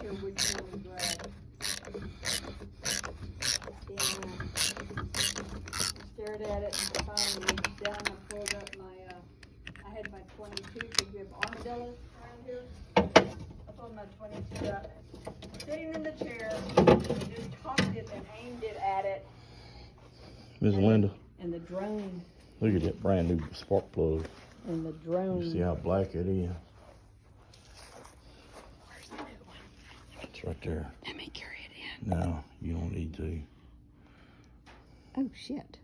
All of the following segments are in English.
sure which one we grabbed. Stared at it and finally reached down and pulled up my, I had my 22, because we have armadillos around here. I pulled my 22 up, sitting in the chair, and just cocked it and aimed it at it. Ms. Linda. And the drone. Look at that brand new spark plug. And the drone. You see how black it is? Where's the new one? It's right there. Let me carry it in. No, you don't need to. Oh, shit.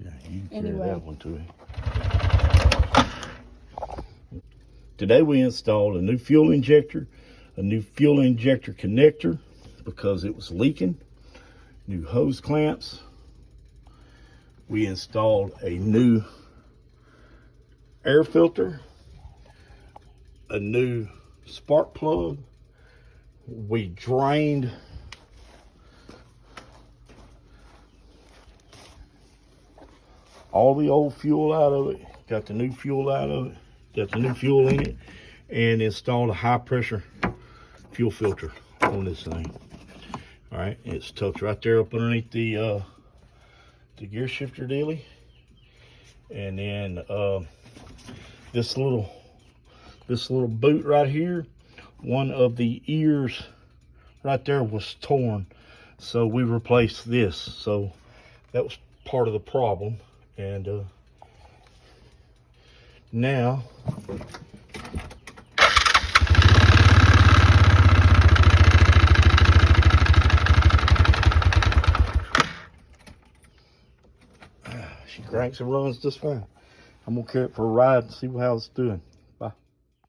Yeah, you can Anyway. carry that one to him. Today we installed a new fuel injector connector because it was leaking, new hose clamps. We installed a new air filter, a new spark plug. We drained all the old fuel out of it, got the new fuel out of it, got the new fuel in it, and installed a high pressure fuel filter on this thing. All right, it's tucked right there up underneath the gear shifter dealy. And then this little boot right here, one of the ears right there was torn, so we replaced this. So that was part of the problem. And now she cranks and runs just fine. I'm gonna carry it for a ride and see how it's doing. Bye.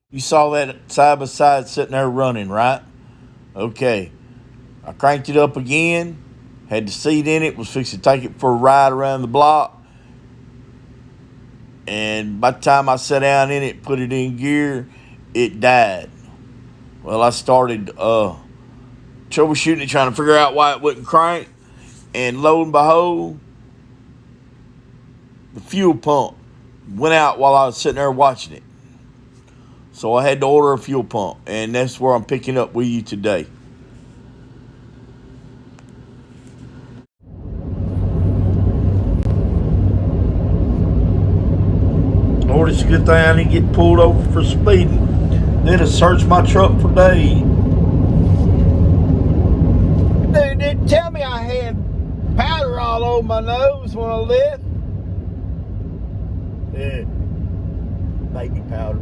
You saw that side by side sitting there running, right? Okay. I cranked it up again, had the seat in it, was fixing to take it for a ride around the block. And by the time I sat down in it, put it in gear, it died. Well, I started troubleshooting it, trying to figure out why it wouldn't crank. And lo and behold, the fuel pump went out while I was sitting there watching it. So I had to order a fuel pump, and that's where I'm picking up with you today. Lord, it's a good thing I didn't get pulled over for speeding. They'd have searched my truck for days. Dude didn't tell me I had powder all over my nose when I left. Yeah, baby powder.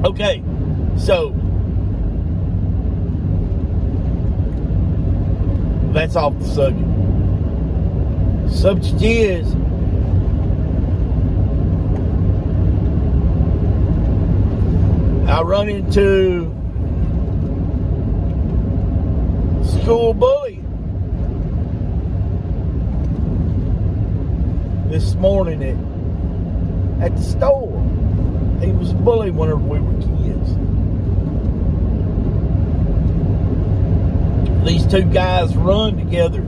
Okay, so that's off the subject. Subject is I run into school bully this morning at the store. He was a bully whenever we were kids. These two guys run together.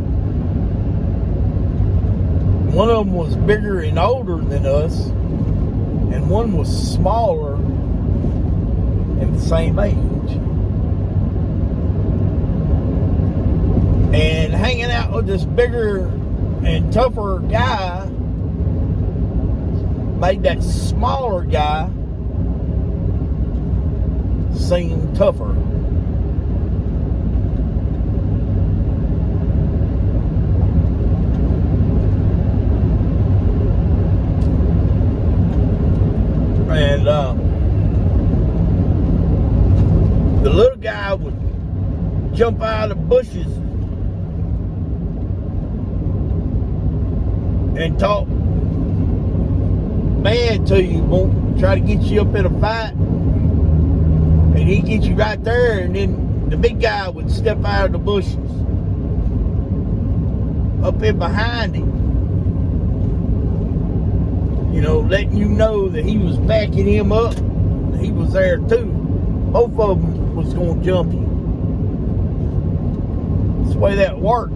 One of them was bigger and older than us, and one was smaller and the same age. And hanging out with this bigger and tougher guy made that smaller guy seem tougher. And the little guy would jump out of the bushes and talk bad to you, won't try to get you up in a fight, and he'd get you right there, and then the big guy would step out of the bushes up in behind him, you know, letting you know that he was backing him up. He was there too. Both of them was going to jump you. That's the way that worked.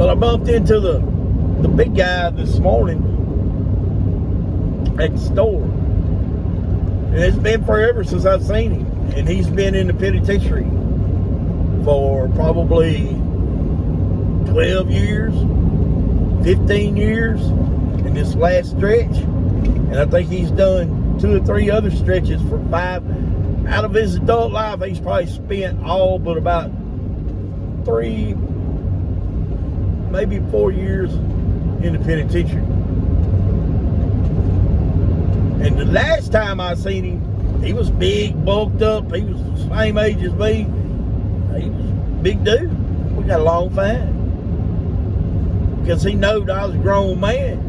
Well, I bumped into the big guy this morning at the store. And it's been forever since I've seen him. And he's been in the penitentiary for probably 12 years, 15 years in this last stretch. And I think he's done 2 or 3 other stretches for 5. Out of his adult life, he's probably spent all but about 3, maybe 4 years in the penitentiary. And the last time I seen him, he was big, bulked up. He was the same age as me. He was a big dude. We got along fine. Because he knowed I was a grown man.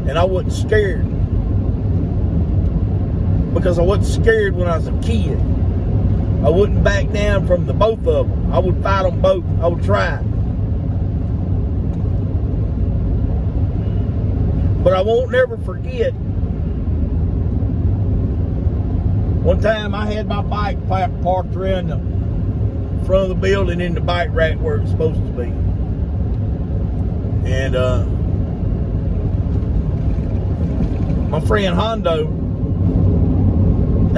And I wasn't scared. Because I wasn't scared when I was a kid. I wouldn't back down from the both of them. I would fight them both. I would try. But I won't never forget. One time I had my bike parked around the front of the building in the bike rack where it's supposed to be. And my friend Hondo,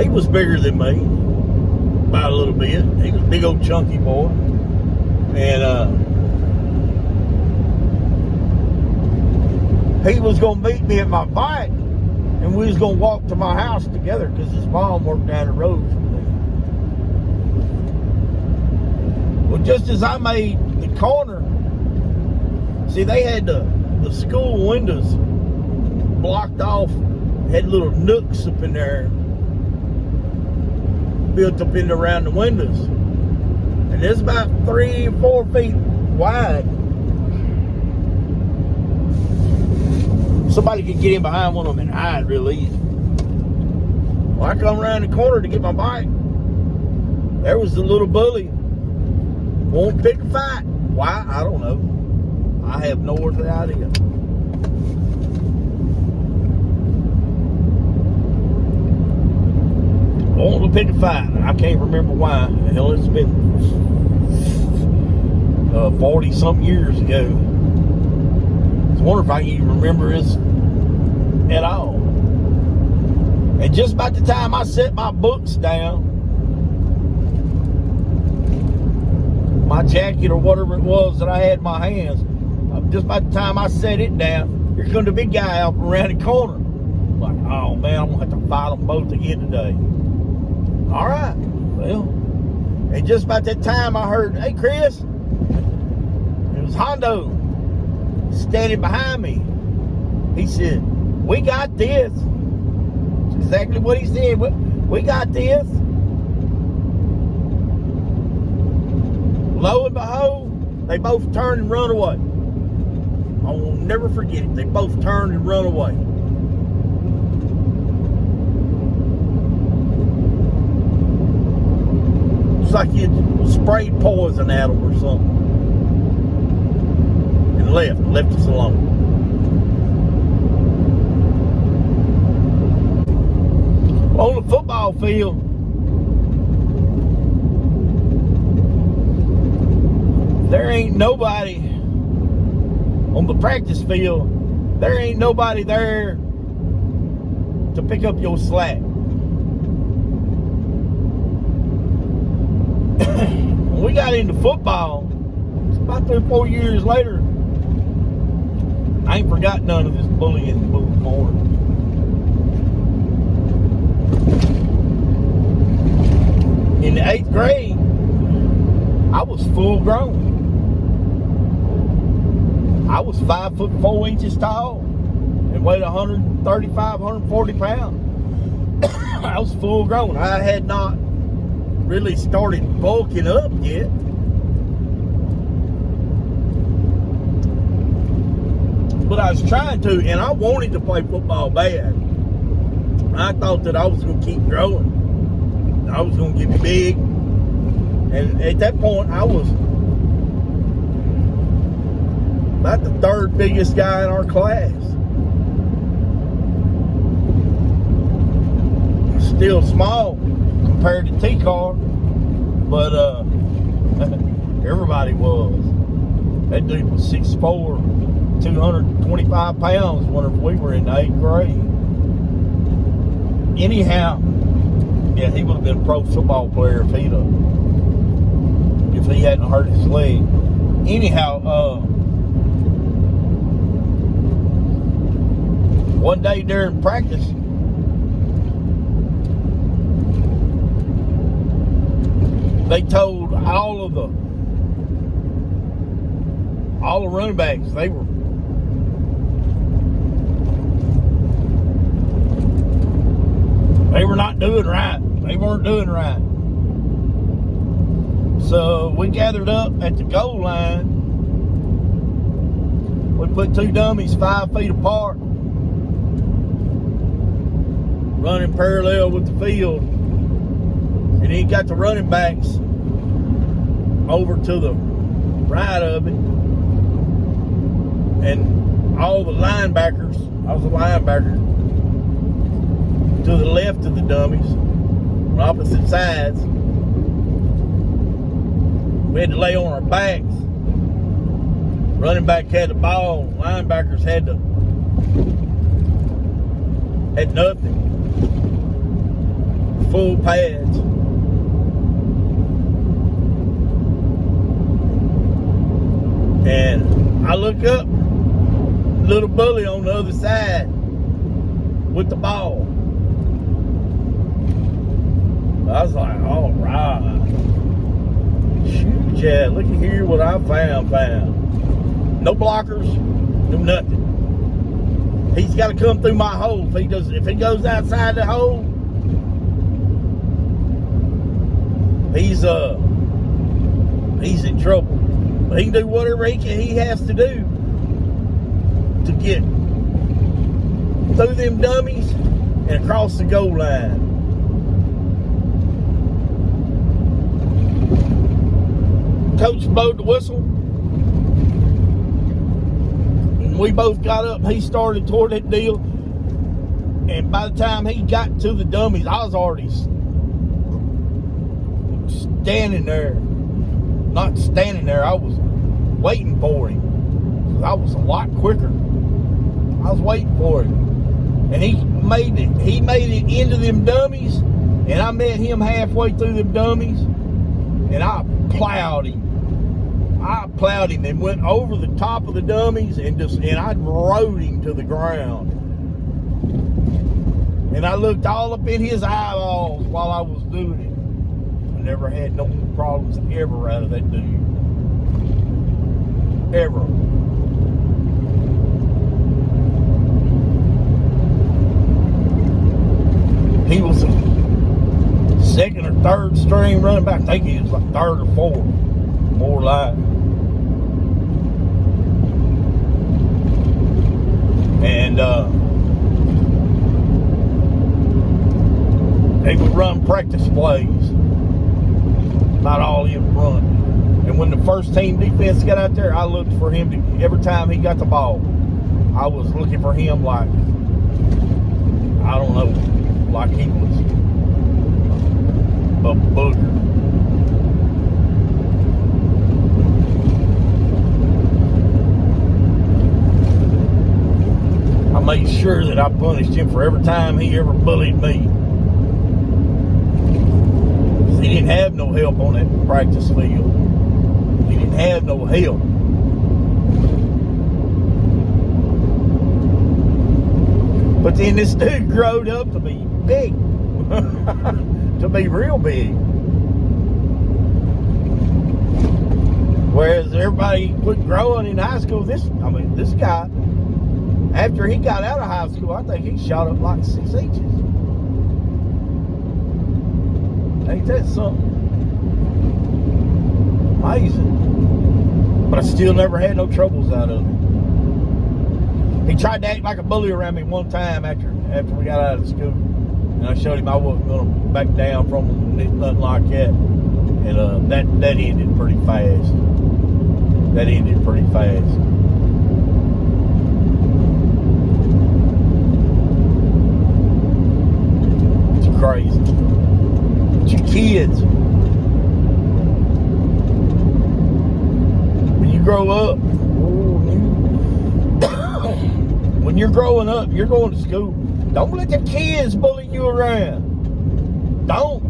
he was bigger than me by a little bit. He was a big old chunky boy. And he was going to meet me at my bike, and we was going to walk to my house together because his mom worked down the road from me. Well, just as I made the corner, see, they had the school windows blocked off, had little nooks up in there, built up in around the windows. And it's about 3 or 4 feet wide. Somebody could get in behind one of them and hide real easy. Well, I come around the corner to get my bike. There was the little bully. Won't pick a fight. Why? I don't know. I have no earthly idea. Won't to pick a fight. I can't remember why. Hell, it's been 40-something years ago. I wonder if I can even remember this at all. And just about the time I set my books down, my jacket or whatever it was that I had in my hands, just about the time I set it down, here comes the big guy up around the corner. I'm like, oh man, I'm gonna have to fight them both again today. All right, well, and just about that time I heard, hey Chris, it was Hondo standing behind me. He said, we got this. That's exactly what he said. We got this. Lo and behold, they both turned and run away. I will never forget it. They both turned and run away. It's like you sprayed poison at them or something. And left us alone. On the football field, there ain't nobody on the practice field. There ain't nobody there to pick up your slack. When we got into football, it's about 3 or 4 years later, I ain't forgot none of this bullying more. In the 8th grade, I was full grown. I was 5'4" tall and weighed 135, 140 pounds. I was full grown. I had not really started bulking up yet. But I was trying to, and I wanted to play football bad. I thought that I was going to keep growing. I was going to get big. And at that point, I was about the 3rd biggest guy in our class. Still small compared to T-Car, but everybody was. That dude was 6'4", 225 pounds whenever we were in the 8th grade. Anyhow, yeah, he would have been a pro football player if he hadn't hurt his leg. Anyhow, one day during practice, they told all the running backs they were not doing right. They weren't doing right. So we gathered up at the goal line. We put 2 dummies 5 feet apart, running parallel with the field. And he got the running backs over to the right of it. And all the linebackers, I was a linebacker, to the left of the dummies, on opposite sides. We had to lay on our backs. Running back had the ball, linebackers had nothing. Full pads. And I look up, little bully on the other side with the ball. I was like, all right. Shoot, yeah, look at here what I found. No blockers, no nothing. He's got to come through my hole. If he goes outside the hole, he's in trouble. But he can do whatever he has to do to get through them dummies and across the goal line. Coach blowed the whistle. And we both got up. He started toward that deal. And by the time he got to the dummies, I was already standing there. Not standing there. I was waiting for him. I was a lot quicker. I was waiting for him. And he made it into them dummies. And I met him halfway through them dummies. And I plowed him and went over the top of the dummies and I rode him to the ground. And I looked all up in his eyeballs while I was doing it. I never had no problems ever out of that dude. Ever. He was a second or third string running back. I think he was like third or fourth. More like. And they would run practice plays. Not all of them run. And when the first team defense got out there, I looked for him every time he got the ball. I was looking for him like, I don't know, like he was a booger. I made sure that I punished him for every time he ever bullied me. He didn't have no help on that practice field. He didn't have no help. But then this dude growed up to be big. To be real big. Whereas everybody quit growing in high school, this guy, after he got out of high school, I think he shot up like 6 inches. Ain't that something? Amazing. But I still never had no troubles out of it. He tried to act like a bully around me one time after we got out of school. And I showed him I wasn't going to back down from him, nothing like that. And that ended pretty fast. It's crazy. But you kids, when you grow grow up, when you're growing up, you're going to school. Don't let the kids bully you around. Don't.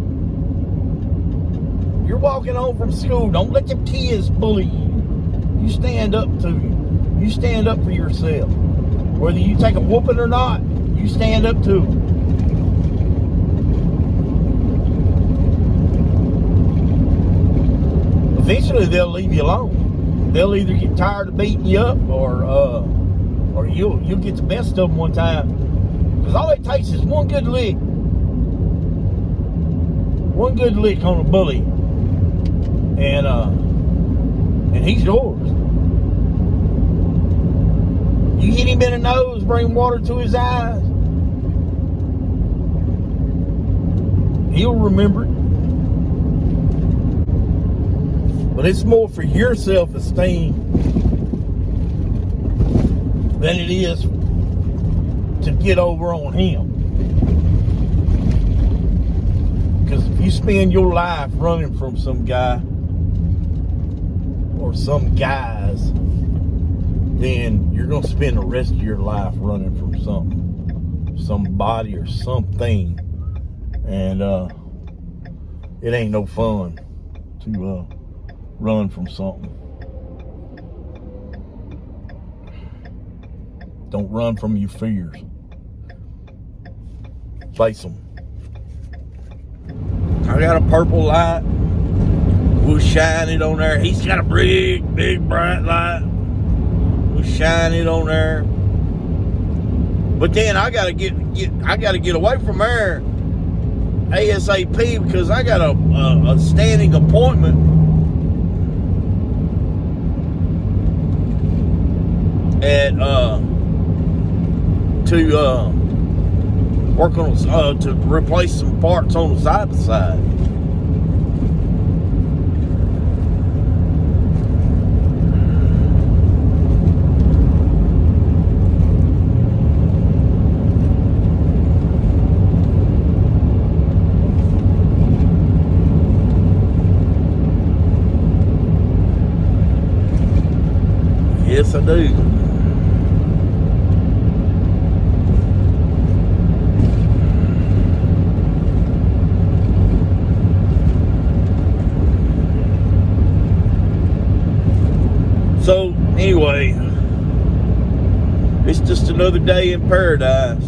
You're walking home from school. Don't let the kids bully you. You stand up to you. You stand up for yourself. Whether you take a whooping or not, you stand up to them. Eventually, they'll leave you alone. They'll either get tired of beating you up, or you'll get the best of them one time. Because all it takes is one good lick on a bully, and he's yours. You hit him in the nose, bring water to his eyes, he'll remember it. But it's more for your self-esteem than it is to get over on him. Because if you spend your life running from some guy or some guys, then you're going to spend the rest of your life running from somebody or something. And it ain't no fun to run from something. Don't run from your fears. Face them. I got a purple light. We'll shine it on there. He's got a big bright light. We'll shine it on there. But then I gotta get away from there ASAP because I got a standing appointment at to work on to replace some parts on the side by side. Yes, I do. So, anyway, it's just another day in paradise.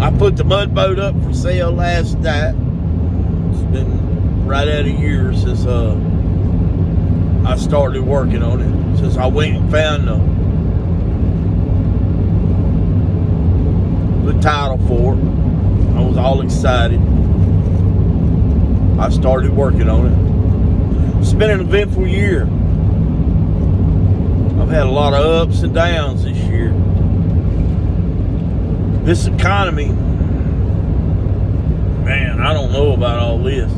I put the mud boat up for sale last night. It's been right at a year since I started working on it. Since I went and found the title for it. I was all excited. I started working on it. It's been an eventful year. I've had a lot of ups and downs this year. This economy, man, I don't know about all this.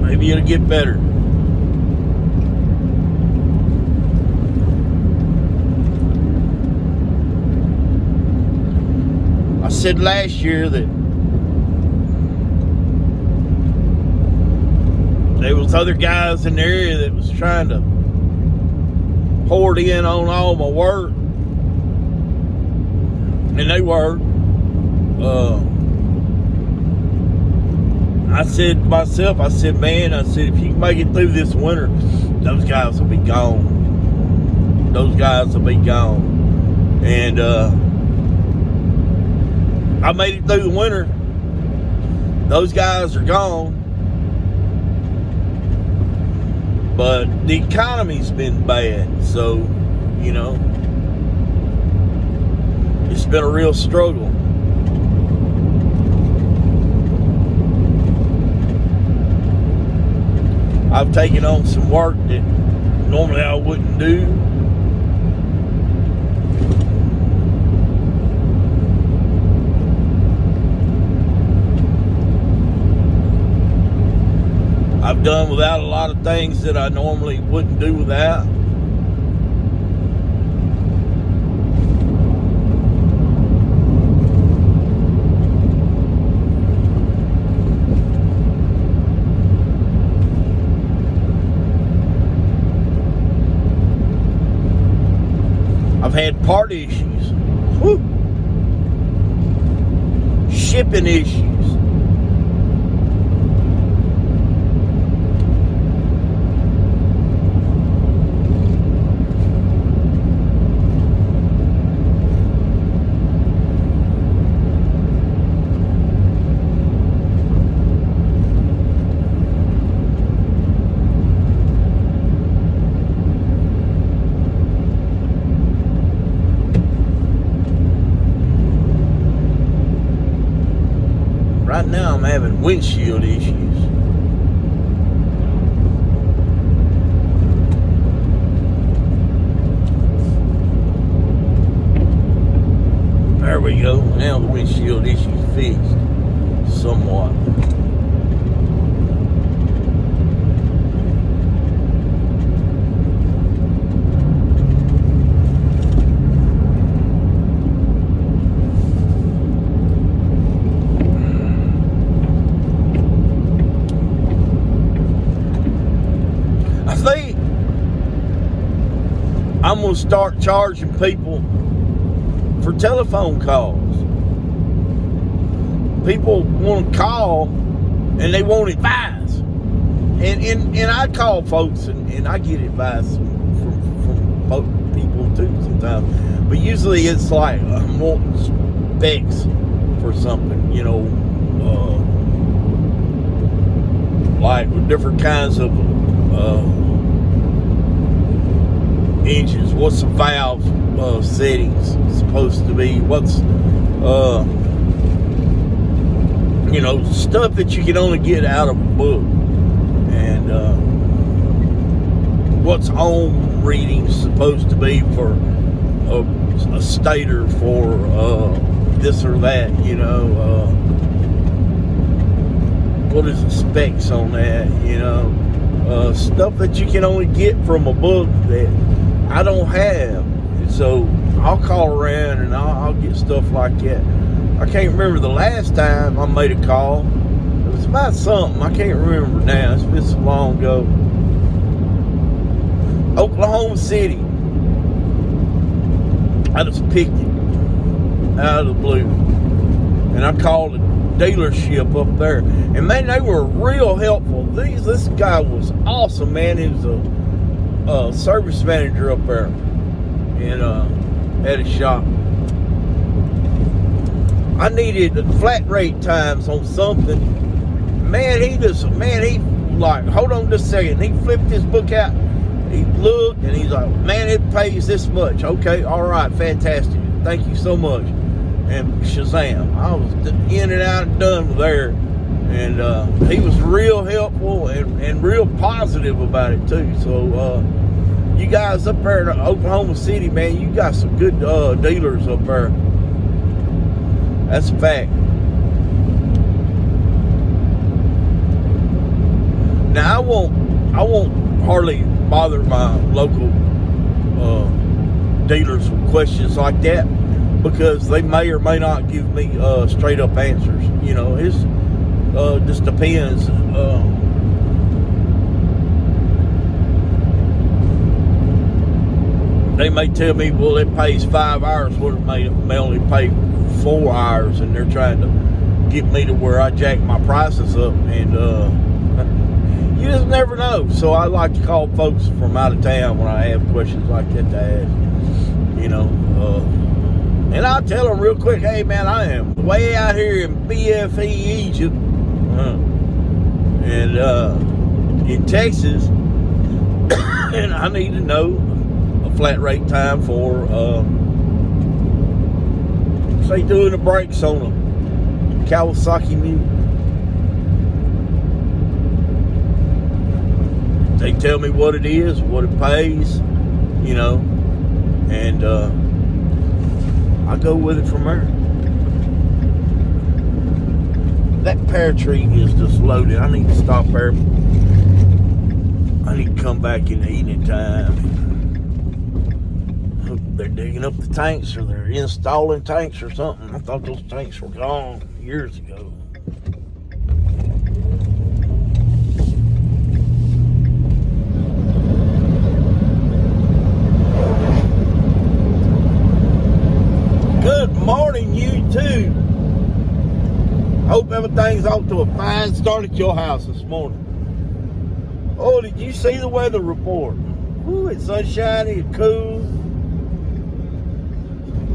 Maybe it'll get better. I said last year that there was other guys in the area that was trying to hoard in on all my work, and they were. I said to myself, man, if you can make it through this winter, those guys will be gone. Those guys will be gone. And I made it through the winter. Those guys are gone. But the economy's been bad. So, you know, it's been a real struggle. I've taken on some work that normally I wouldn't do. I've done without a lot of things that I normally wouldn't do without. I've had part issues. Whew. Shipping issues. Right now I'm having windshield issues. There we go. Now the windshield issue's fixed somewhat. I'm going to start charging people for telephone calls. People want to call and they want advice. And I call folks and I get advice from both people too sometimes. But usually it's like I'm wanting specs for something, you know, like different kinds of engines. What's the valve settings supposed to be? What's you know, stuff that you can only get out of a book. And what's ohm readings supposed to be for a stator for this or that, you know. What is the specs on that, you know. Stuff that you can only get from a book that I don't have. And so I'll call around and I'll get stuff like that. I can't remember the last time I made a call. It was about something. I can't remember now. It's been so long ago. Oklahoma City. I just picked it out of the blue. And I called the dealership up there. And man, they were real helpful. This guy was awesome, man. He was a service manager up there at a shop. I needed flat rate times on something. Man, he like, hold on just a second. He flipped his book out. He looked and he's like, man, it pays this much. Okay, all right, fantastic. Thank you so much. And shazam, I was in and out and done there. And he was real helpful and real positive about it too. So you guys up there in Oklahoma City, man, you got some good dealers up there. That's a fact. Now I won't hardly bother my local dealers with questions like that, because they may or may not give me straight up answers. You know, it's just depends. They may tell me, well, it pays 5 hours, what it may only pay 4 hours, and they're trying to get me to where I jack my prices up, and you just never know. So I like to call folks from out of town when I have questions like that to ask, you know. And I'll tell them real quick, hey man, I am way out here in BFE, Egypt, and in Texas, and I need to know a flat rate time for say doing the brakes on a Kawasaki Mule. They tell me what it is, what it pays, you know, and I go with it from there. That pear tree is just loaded. I need to stop there. I need to come back in the evening time. They're digging up the tanks, or they're installing tanks or something. I thought those tanks were gone years ago. YouTube. Hope everything's off to a fine start at your house this morning. Oh, did you see the weather report? Ooh, it's sunshiny and cool.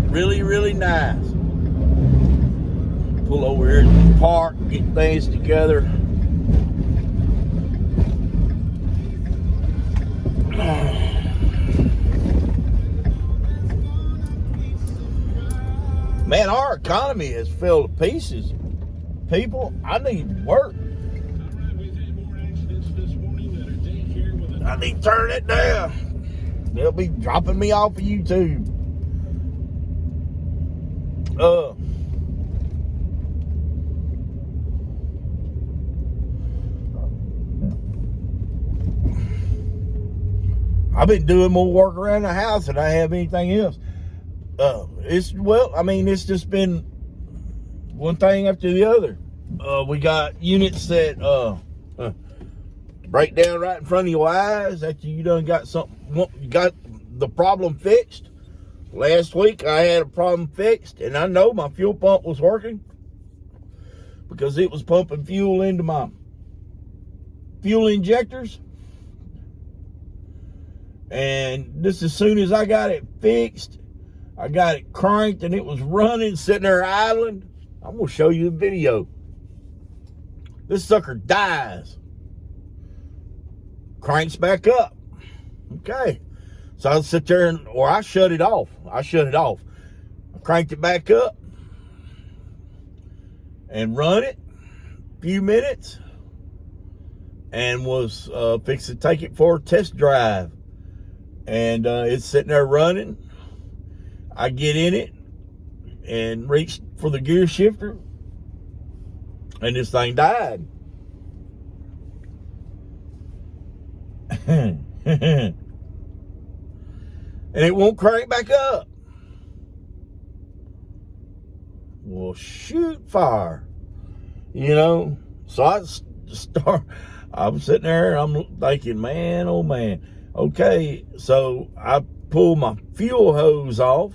Really, really nice. Pull over here to the park, get things together. Man, our economy has fell to pieces. People, I need work. I need to turn it down. They'll be dropping me off of YouTube. I've been doing more work around the house than I have anything else. It's just been one thing after the other. We got units that break down right in front of your eyes after you done got you got the problem fixed. Last week I had a problem fixed, and I know my fuel pump was working because it was pumping fuel into my fuel injectors. And just as soon as I got it fixed, I got it cranked and it was running, sitting there idling. I'm going to show you the video. This sucker dies. Cranks back up. Okay. So I'll sit there or I shut it off. I cranked it back up and run it a few minutes and was fixing to take it for a test drive. And it's sitting there running. I get in it and reach for the gear shifter, and this thing died. And it won't crank back up. Well, shoot fire. So I'm sitting there, I'm thinking, man, oh man. Okay, so I pulled my fuel hose off,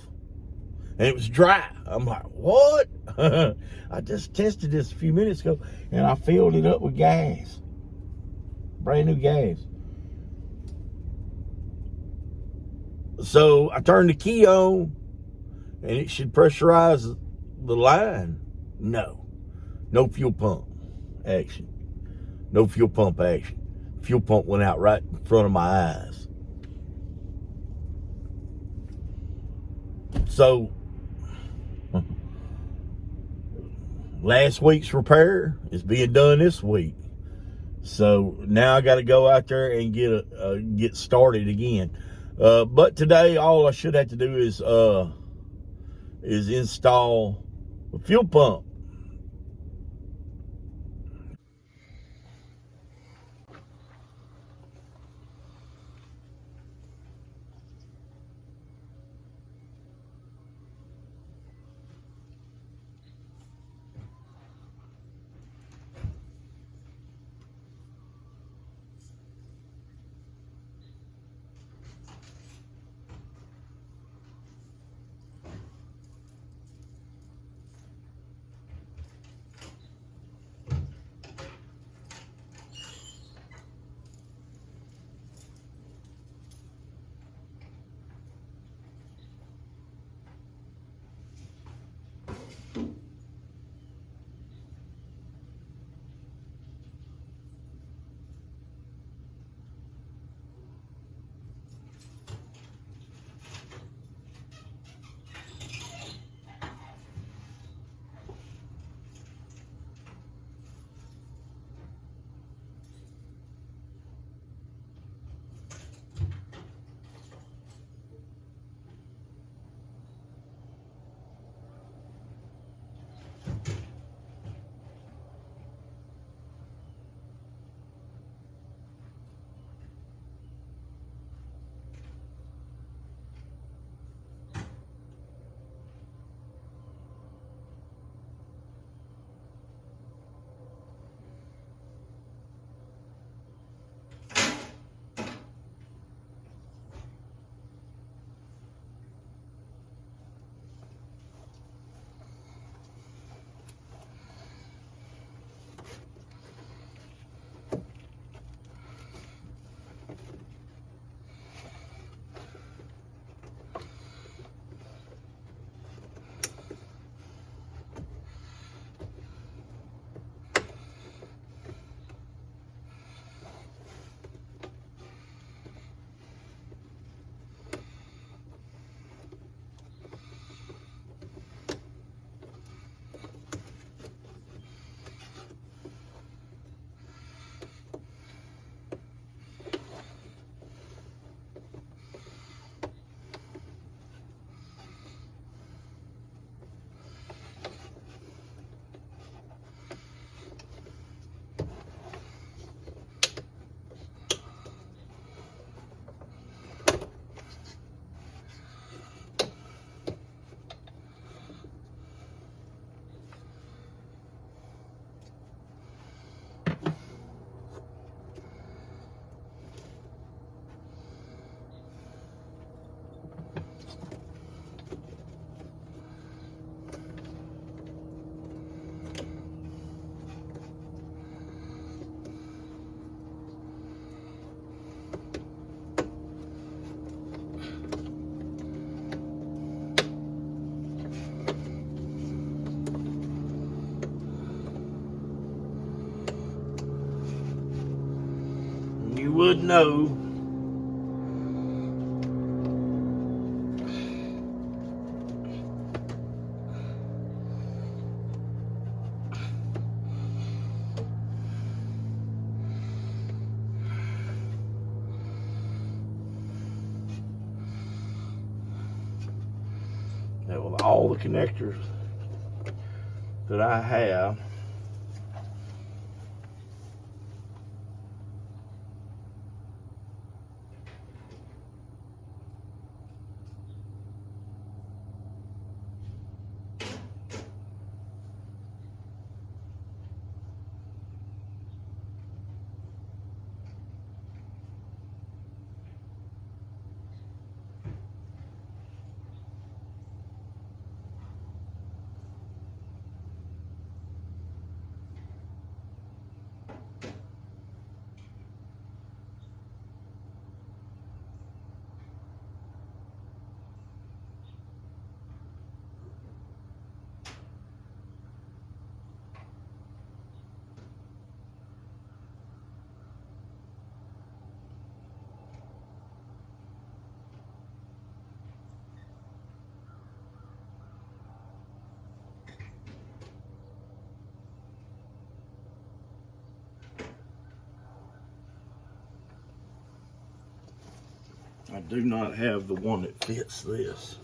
and it was dry. I'm like, what? I just tested this a few minutes ago, and I filled it up with gas. Brand new gas. So I turned the key on, and it should pressurize the line. No fuel pump action. No fuel pump action. Fuel pump went out right in front of my eyes. So last week's repair is being done this week. So now I got to go out there and get started again. But today, all I should have to do is install a fuel pump. would know that with all the connectors that I have, I do not have the one that fits this.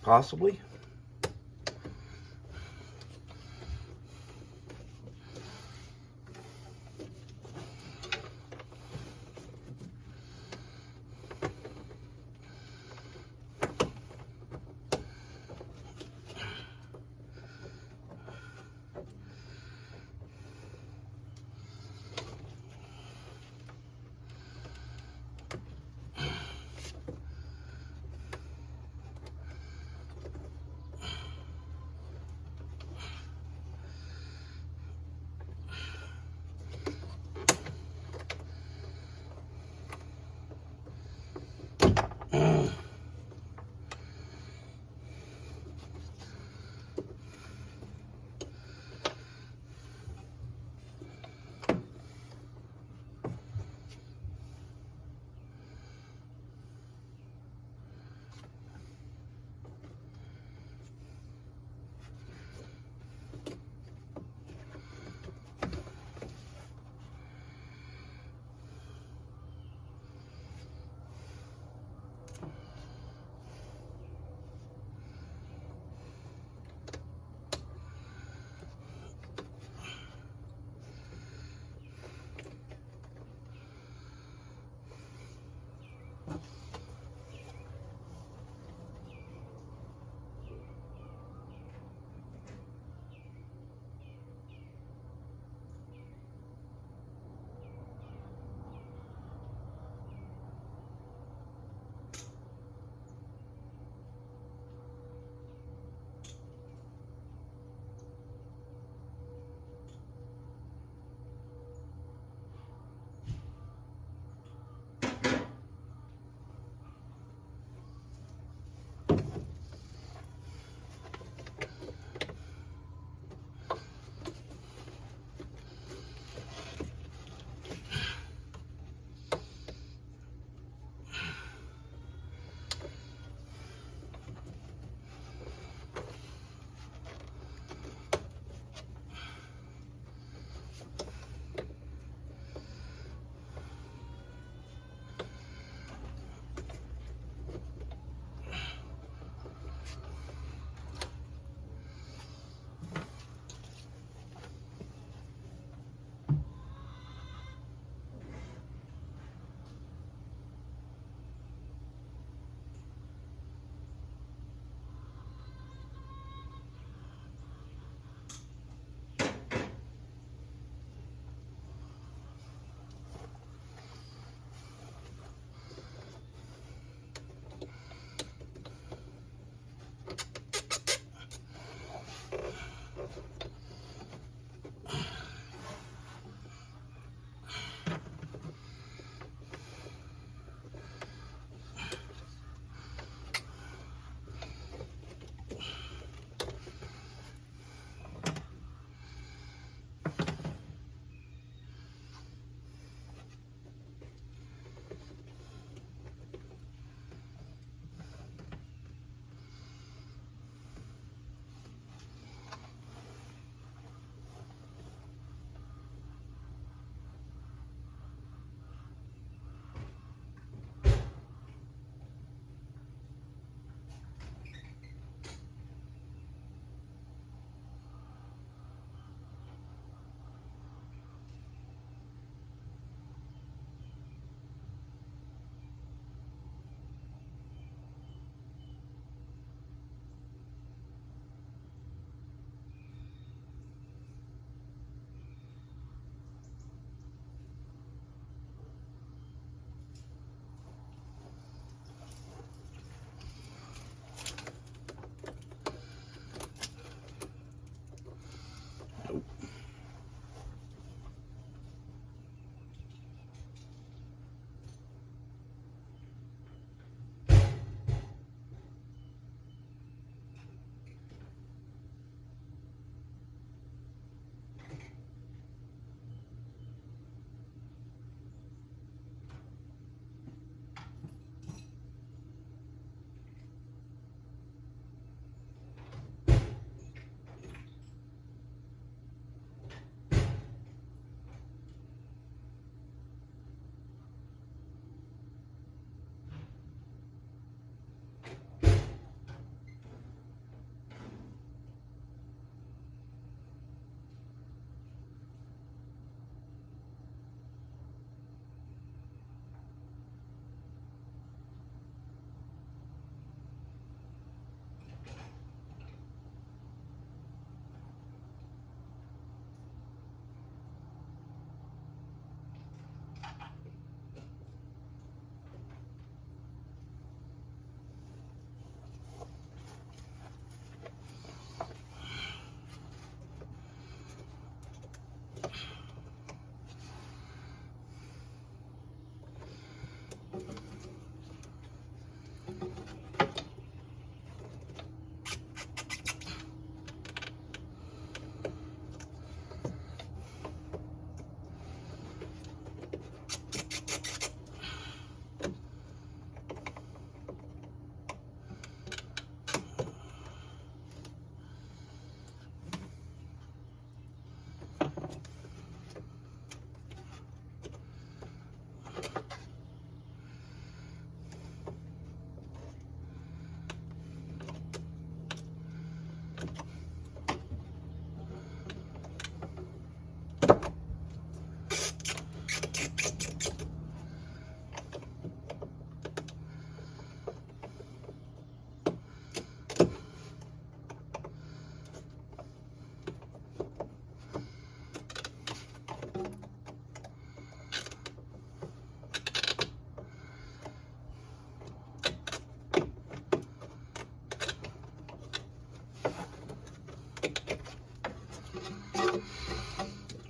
Possibly.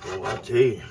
Oh, I tell you.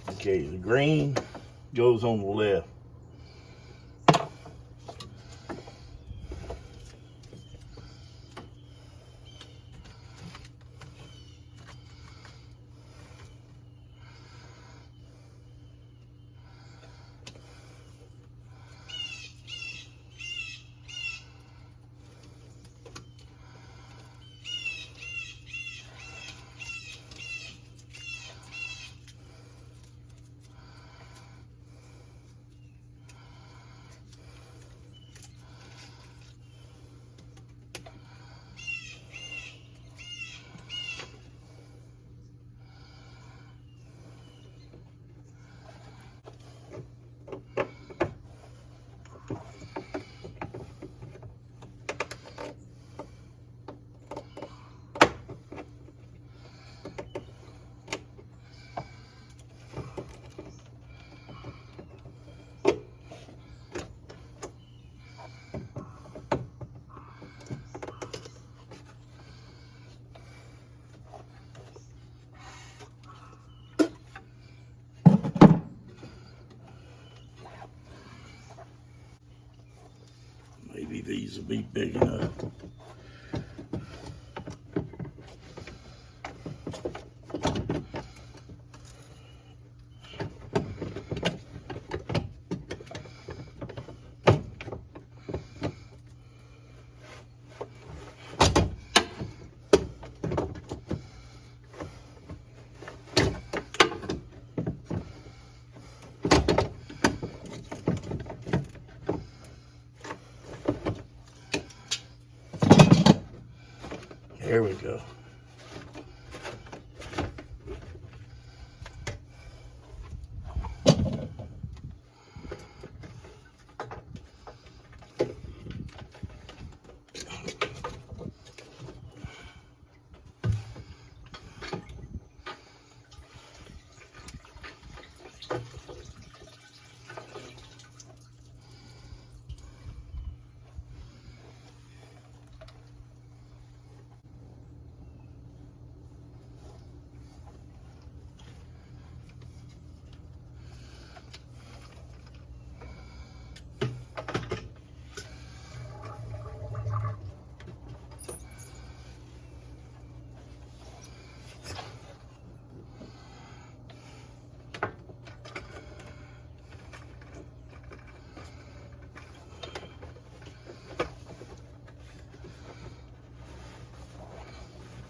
Okay, the green goes on the left. Maybe these will be big enough. There we go.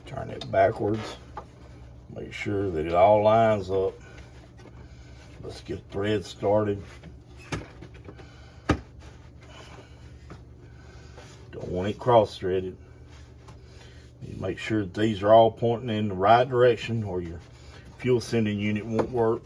Turn it backwards. Make sure that it all lines up. Let's get thread started. Don't want it cross-threaded. You make sure that these are all pointing in the right direction or your fuel sending unit won't work.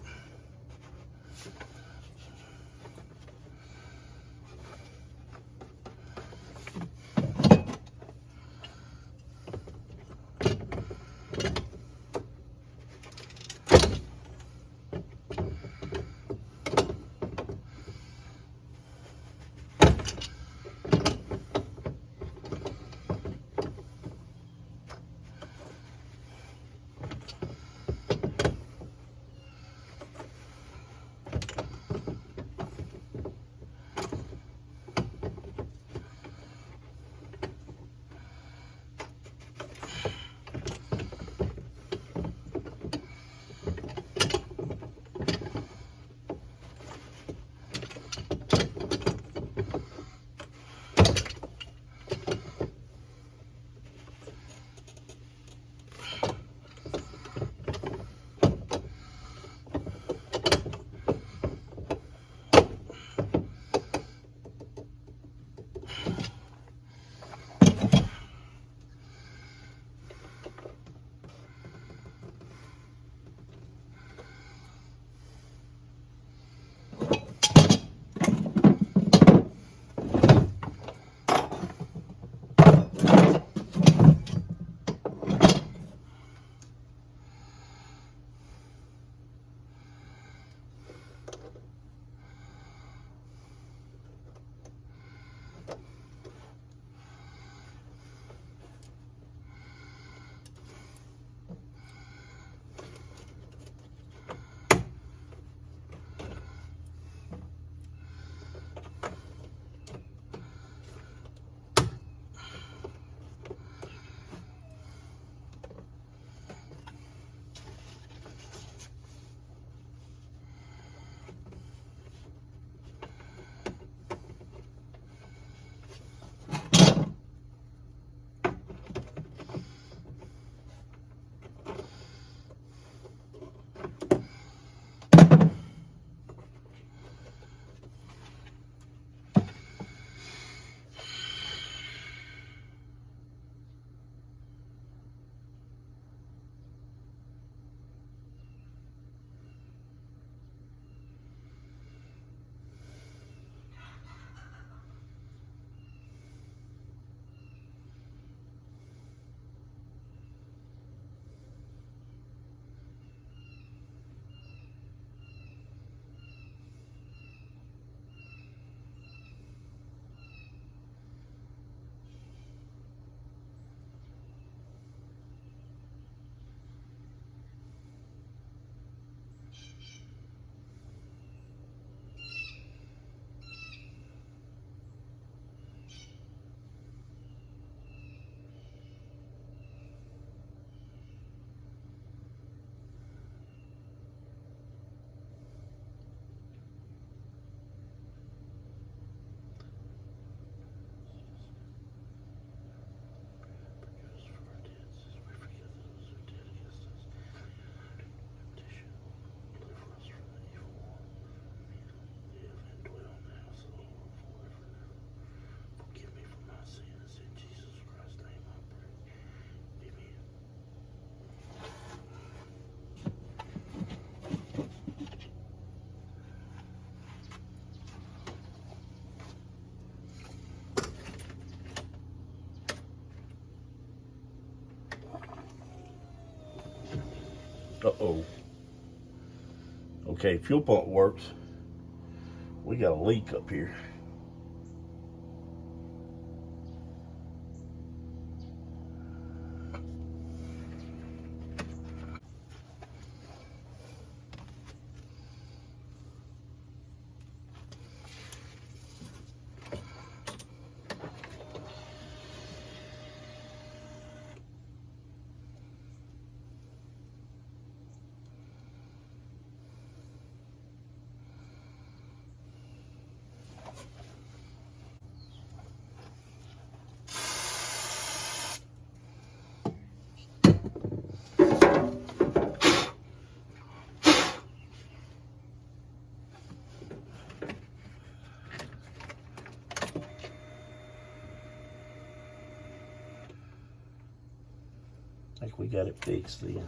Uh-oh. Okay, fuel pump works. We got a leak up here. I think we got it fixed then.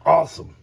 Awesome.